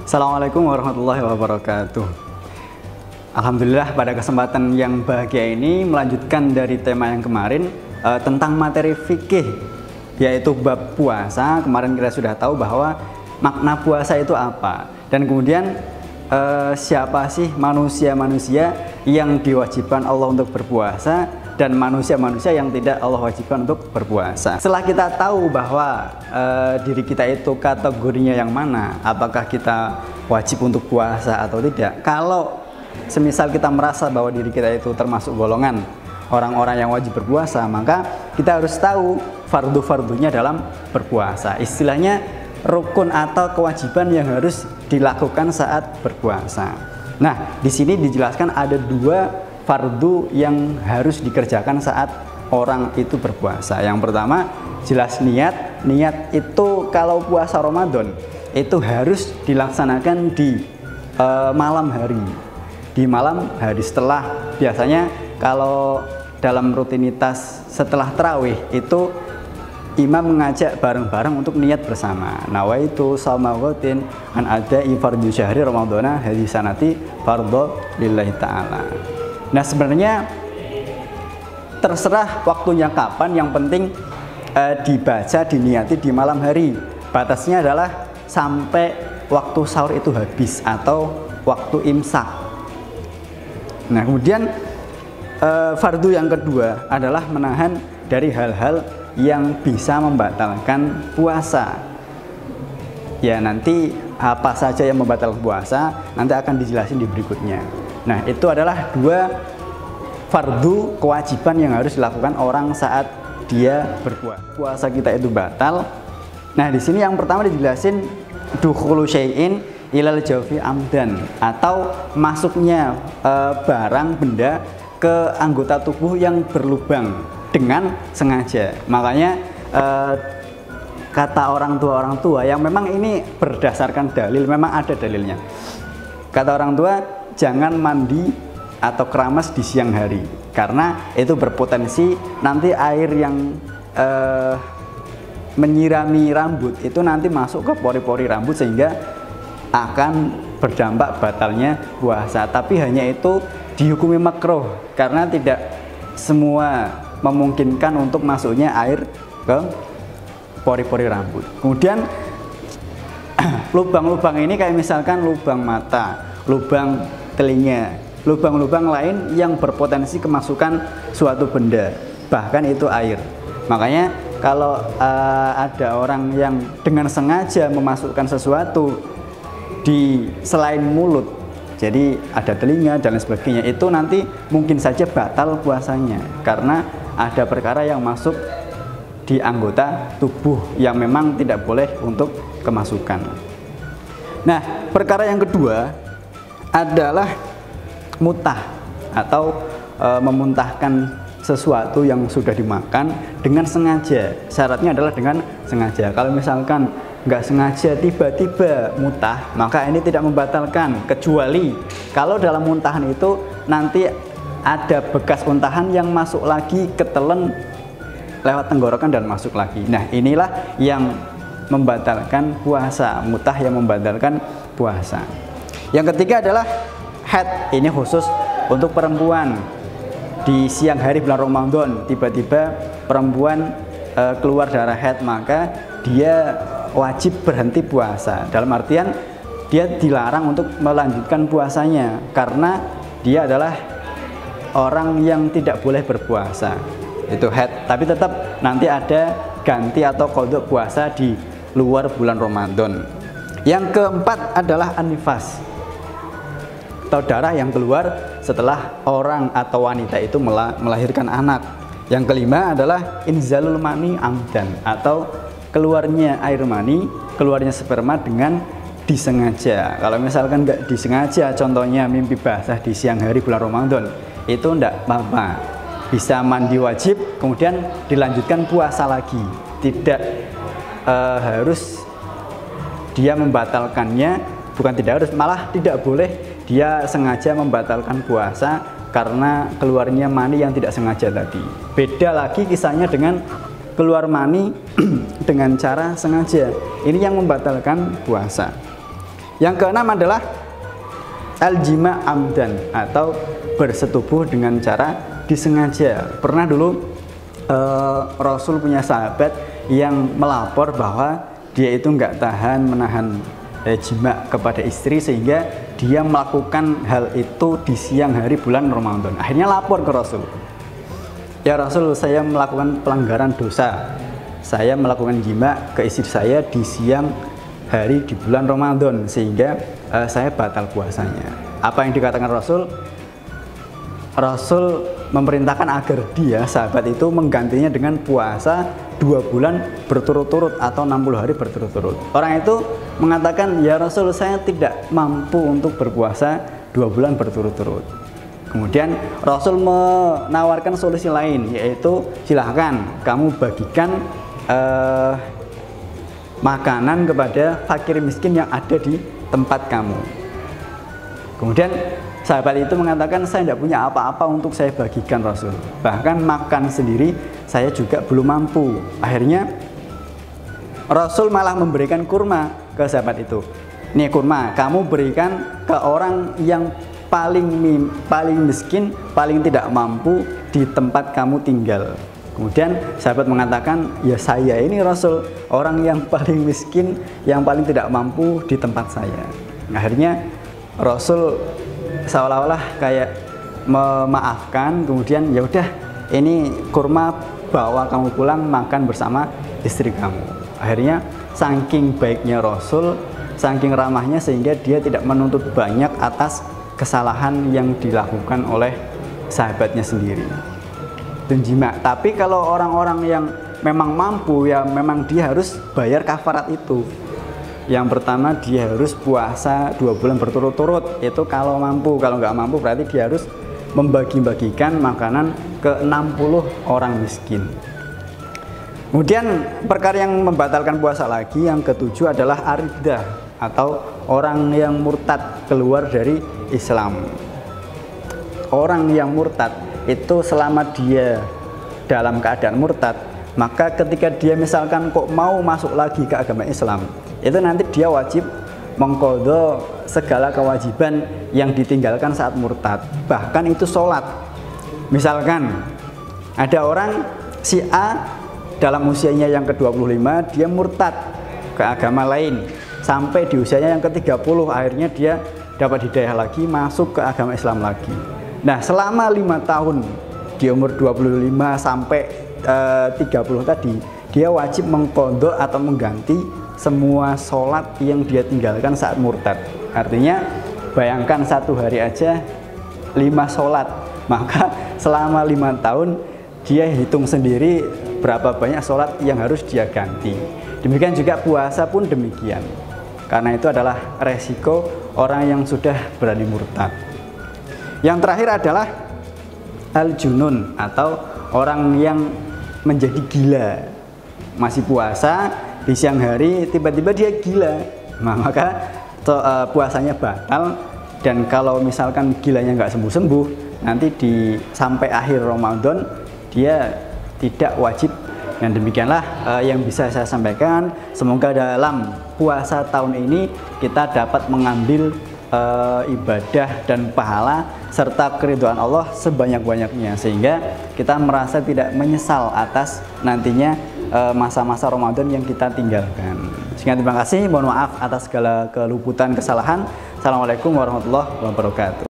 Assalamualaikum warahmatullahi wabarakatuh. Alhamdulillah pada kesempatan yang bahagia ini melanjutkan dari tema yang kemarin tentang materi fikih, yaitu bab puasa. Kemarin kita sudah tahu bahwa makna puasa itu apa, dan kemudian siapa sih manusia-manusia yang diwajibkan Allah untuk berpuasa dan manusia-manusia yang tidak Allah wajibkan untuk berpuasa. Setelah kita tahu bahwa diri kita itu kategorinya yang mana, apakah kita wajib untuk puasa atau tidak, kalau semisal kita merasa bahwa diri kita itu termasuk golongan orang-orang yang wajib berpuasa, maka kita harus tahu fardu-fardunya dalam berpuasa. Istilahnya rukun atau kewajiban yang harus dilakukan saat berpuasa. Nah, di sini dijelaskan ada dua fardu yang harus dikerjakan saat orang itu berpuasa. Yang pertama jelas niat. Niat itu kalau puasa Ramadan itu harus dilaksanakan di malam hari. Di malam hari setelah, biasanya kalau dalam rutinitas setelah tarawih itu imam mengajak bareng-bareng untuk niat bersama. Nawaitu shauma ghadin an ada'i fardhu syahri ramadhana hadhihi sanati fardhu lillahi ta'ala. Nah, sebenarnya terserah waktunya kapan, yang penting dibaca, diniati di malam hari. Batasnya adalah sampai waktu sahur itu habis atau waktu imsak. Nah, kemudian fardu yang kedua adalah menahan dari hal-hal yang bisa membatalkan puasa. Ya, nanti apa saja yang membatalkan puasa nanti akan dijelasin di berikutnya. Nah, itu adalah dua fardu kewajiban yang harus dilakukan orang saat dia berpuasa. Puasa kita itu batal. Nah, di sini yang pertama dijelasin dukhulu syai'in ilal jawfi amdan, atau masuknya barang benda ke anggota tubuh yang berlubang dengan sengaja. Makanya kata orang tua yang memang ini berdasarkan dalil, memang ada dalilnya. Kata orang tua, jangan mandi atau keramas di siang hari, karena itu berpotensi nanti air yang menyirami rambut itu nanti masuk ke pori-pori rambut sehingga akan berdampak batalnya puasa. Tapi hanya itu dihukumi makruh karena tidak semua memungkinkan untuk masuknya air ke pori-pori rambut. Kemudian lubang-lubang ini kayak misalkan lubang mata, lubang telinga, lubang-lubang lain yang berpotensi kemasukan suatu benda, bahkan itu air. Makanya kalau ada orang yang dengan sengaja memasukkan sesuatu di selain mulut, jadi ada telinga dan lain sebagainya, itu nanti mungkin saja batal puasanya karena ada perkara yang masuk di anggota tubuh yang memang tidak boleh untuk kemasukan. Nah, perkara yang kedua adalah mutah atau memuntahkan sesuatu yang sudah dimakan dengan sengaja. Syaratnya adalah dengan sengaja. Kalau misalkan nggak sengaja tiba-tiba muntah, maka ini tidak membatalkan, kecuali kalau dalam muntahan itu nanti ada bekas muntahan yang masuk lagi ke telan lewat tenggorokan dan masuk lagi. Nah, inilah yang membatalkan puasa, mutah yang membatalkan puasa. Yang ketiga adalah haid. Ini khusus untuk perempuan. Di siang hari bulan Ramadan tiba-tiba perempuan keluar darah haid, maka dia wajib berhenti puasa. Dalam artian dia dilarang untuk melanjutkan puasanya karena dia adalah orang yang tidak boleh berpuasa. Itu haid, tapi tetap nanti ada ganti atau qadha puasa di luar bulan Ramadan. Yang keempat adalah an-nifas, atau darah yang keluar setelah orang atau wanita itu melahirkan anak. Yang kelima adalah inzalul mani amdan, atau keluarnya air mani, keluarnya sperma dengan disengaja. Kalau misalkan nggak disengaja, contohnya mimpi basah di siang hari bulan Ramadan, itu enggak apa-apa, bisa mandi wajib kemudian dilanjutkan puasa lagi. Tidak harus dia membatalkannya, bukan tidak harus, malah tidak boleh dia sengaja membatalkan puasa karena keluarnya mani yang tidak sengaja tadi. Beda lagi kisahnya dengan keluar mani dengan cara sengaja. Ini yang membatalkan puasa. Yang keenam adalah al-jima' amdan atau bersetubuh dengan cara disengaja. Pernah dulu Rasul punya sahabat yang melapor bahwa dia itu nggak tahan menahan jima' kepada istri sehingga dia melakukan hal itu di siang hari bulan Ramadan. Akhirnya lapor ke Rasul. Ya Rasul, saya melakukan pelanggaran dosa. Saya melakukan jima' ke istri saya di siang hari di bulan Ramadan sehingga saya batal puasanya. Apa yang dikatakan Rasul? Rasul memerintahkan agar dia, sahabat itu, menggantinya dengan puasa 2 bulan berturut-turut atau 60 hari berturut-turut. Orang itu mengatakan, ya Rasul, saya tidak mampu untuk berpuasa 2 bulan berturut-turut. Kemudian Rasul menawarkan solusi lain, yaitu silahkan kamu bagikan makanan kepada fakir miskin yang ada di tempat kamu. Kemudian sahabat itu mengatakan, saya tidak punya apa-apa untuk saya bagikan Rasul, bahkan makan sendiri saya juga belum mampu. Akhirnya Rasul malah memberikan kurma ke sahabat itu. Ini kurma, kamu berikan ke orang yang paling miskin, paling tidak mampu di tempat kamu tinggal. Kemudian sahabat mengatakan, ya saya ini Rasul, orang yang paling miskin, yang paling tidak mampu di tempat saya. Akhirnya Rasul seolah-olah kayak memaafkan, kemudian ya udah, ini kurma, bawa kamu pulang makan bersama istri kamu. Akhirnya saking baiknya Rasul, saking ramahnya, sehingga dia tidak menuntut banyak atas kesalahan yang dilakukan oleh sahabatnya sendiri. Dan jima. Tapi kalau orang-orang yang memang mampu, ya memang dia harus bayar kafarat itu. Yang pertama, dia harus puasa 2 bulan berturut-turut. Itu kalau mampu. Kalau nggak mampu berarti dia harus membagi-bagikan makanan ke 60 orang miskin. Kemudian perkara yang membatalkan puasa lagi, yang ketujuh adalah ar-riddah atau orang yang murtad, keluar dari Islam. Orang yang murtad itu selama dia dalam keadaan murtad, maka ketika dia misalkan kok mau masuk lagi ke agama Islam, itu nanti dia wajib mengqadha segala kewajiban yang ditinggalkan saat murtad. Bahkan itu sholat. Misalkan ada orang si A dalam usianya yang ke-25 dia murtad ke agama lain, sampai di usianya yang ke-30 akhirnya dia dapat hidayah lagi, masuk ke agama Islam lagi. Nah, selama 5 tahun di umur 25 sampai 30 tadi, dia wajib mengqadha atau mengganti semua sholat yang dia tinggalkan saat murtad. Artinya bayangkan 1 hari aja 5 sholat, maka selama 5 tahun dia hitung sendiri berapa banyak sholat yang harus dia ganti. Demikian juga puasa pun demikian, karena itu adalah resiko orang yang sudah berani murtad. Yang terakhir adalah al-junun atau orang yang menjadi gila. Masih puasa di siang hari tiba-tiba dia gila, maka puasanya batal. Dan kalau misalkan gilanya nggak sembuh-sembuh, nanti sampai akhir Ramadan dia tidak wajib. Yang demikianlah yang bisa saya sampaikan. Semoga dalam puasa tahun ini kita dapat mengambil ibadah dan pahala serta keridhaan Allah sebanyak-banyaknya, sehingga kita merasa tidak menyesal atas nantinya masa-masa Ramadan yang kita tinggalkan. Sekian, terima kasih, mohon maaf atas segala keluputan, kesalahan. Assalamualaikum warahmatullahi wabarakatuh.